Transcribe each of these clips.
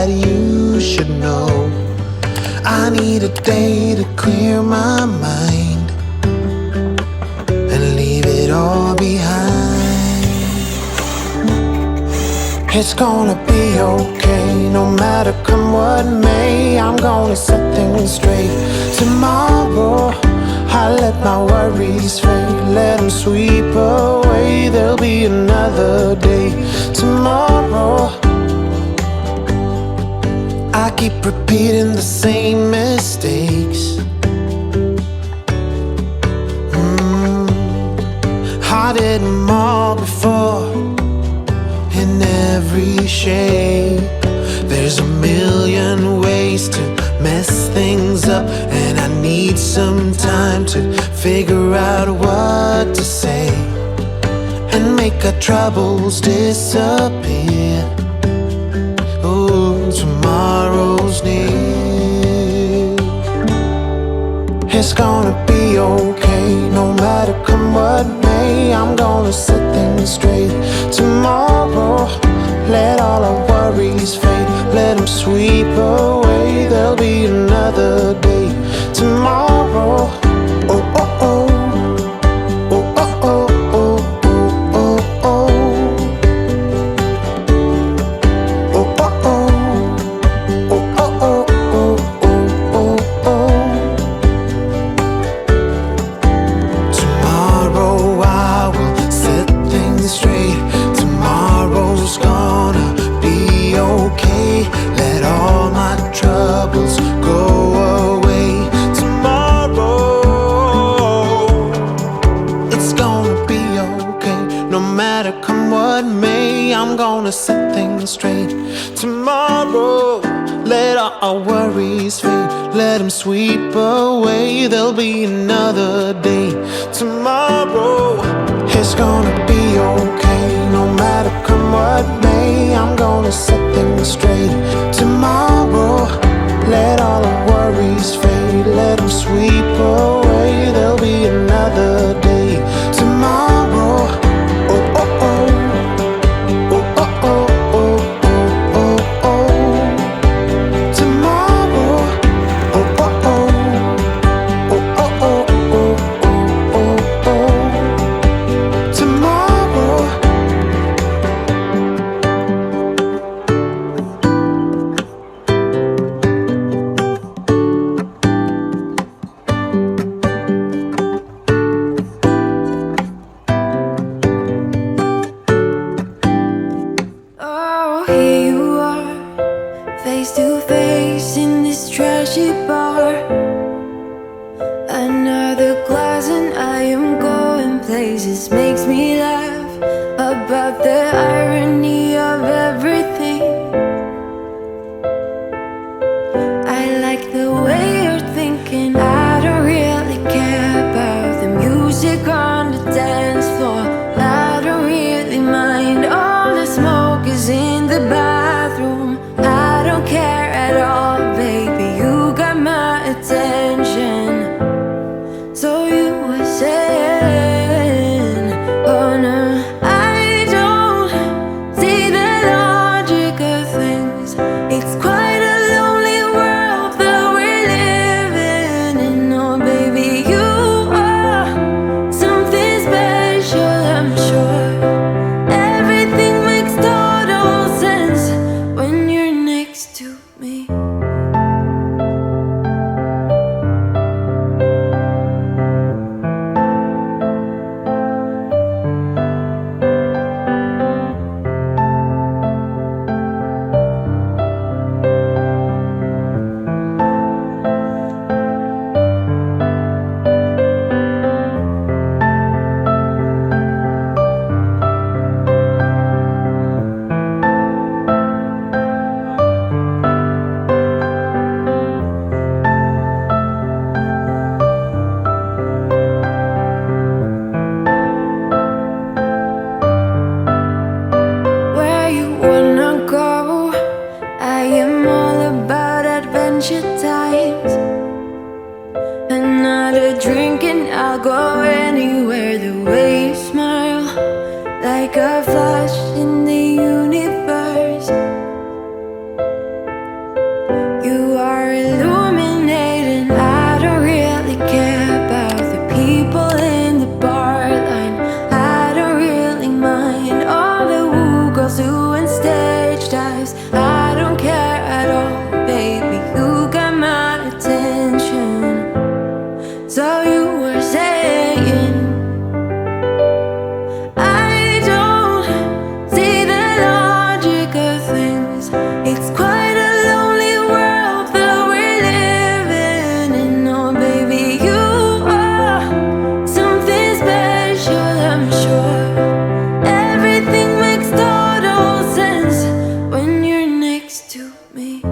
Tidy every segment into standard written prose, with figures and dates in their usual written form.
that you should know. I need a day to clear my mind and leave it all behind. It's gonna be okay, no matter come what may. I'm gonna set things straight. Tomorrow I let my worries fade, let them sweep away. There'll be another day. Tomorrow I keep repeating the same mistakes. I did them all before, in every shape. There's a million ways to mess things up, and I need some time to figure out what to say and make our troubles disappear. Oh, tomorrow's near. It's gonna be okay, no matter come what may. I'm gonna set things straight. Tomorrow, let all our worries fade, let them sweep away. There'll be another day. Tomorrow, oh, oh, oh. Oh, oh, oh, oh, oh, oh, oh. Oh, oh, oh. Oh, oh, oh, oh, oh, oh, oh. Tomorrow I will set things straight. Tomorrow's gonna be okay. Let all my troubles go away. Tomorrow it's gonna be okay, no matter come what may. I'm gonna set things straight. Tomorrow, let all our worries fade, let them sweep away. There'll be another day. Tomorrow, it's gonna be okay, no matter come what may. I'm gonna set things straight. Tomorrow, let all our worries fade, let them sweep away. There'll be another day. Tomorrow, oh, oh, oh. Oh, oh, oh, oh, oh, oh, oh. Tomorrow, oh, oh, oh. Oh, oh, oh, oh, oh, oh, oh. Tomorrow. You are illuminating. I don't really care about the people in the bar line. I don't really mind all the woo girls doing stage dives. I don't care at all, baby. You got my attention. So you were saying, I don't see the logic of things. It's quite a lonely world that we're living in. Oh, baby, you are something special, I'm sure. Everything makes total sense when you're next to me.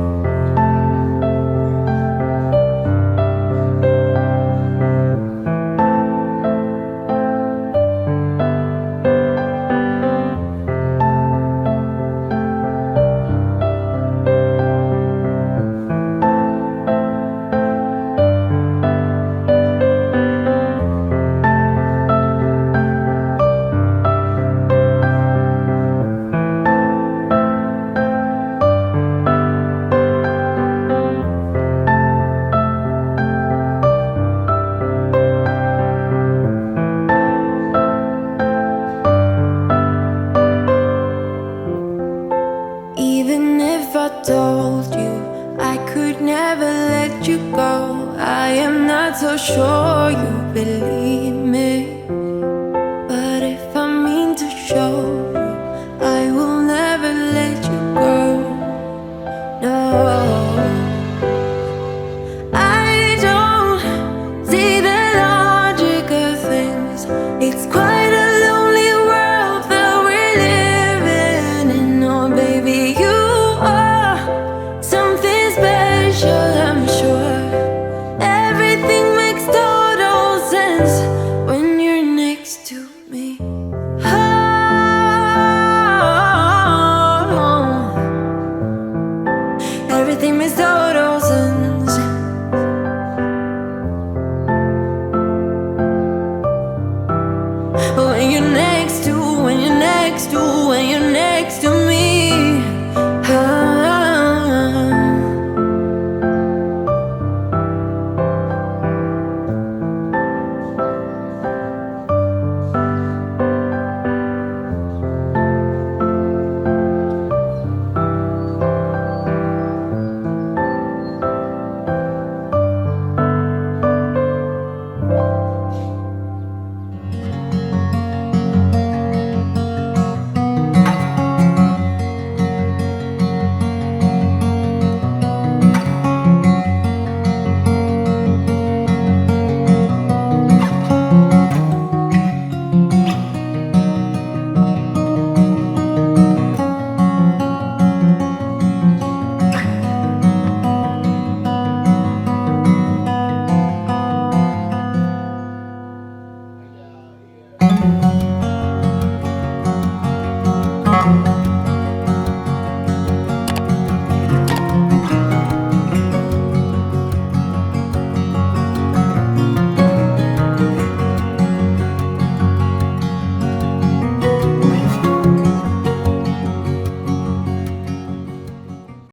Even if I told you I could never let you go, I am not so sure you believe me. But if I mean to show you, I will never let you go. No, I don't see the logic of things. It's quite a lonely world that we're living in. Oh, baby, you are something special, I'm sure. Everything makes total sense when you're next to me. Oh, everything makes total sense.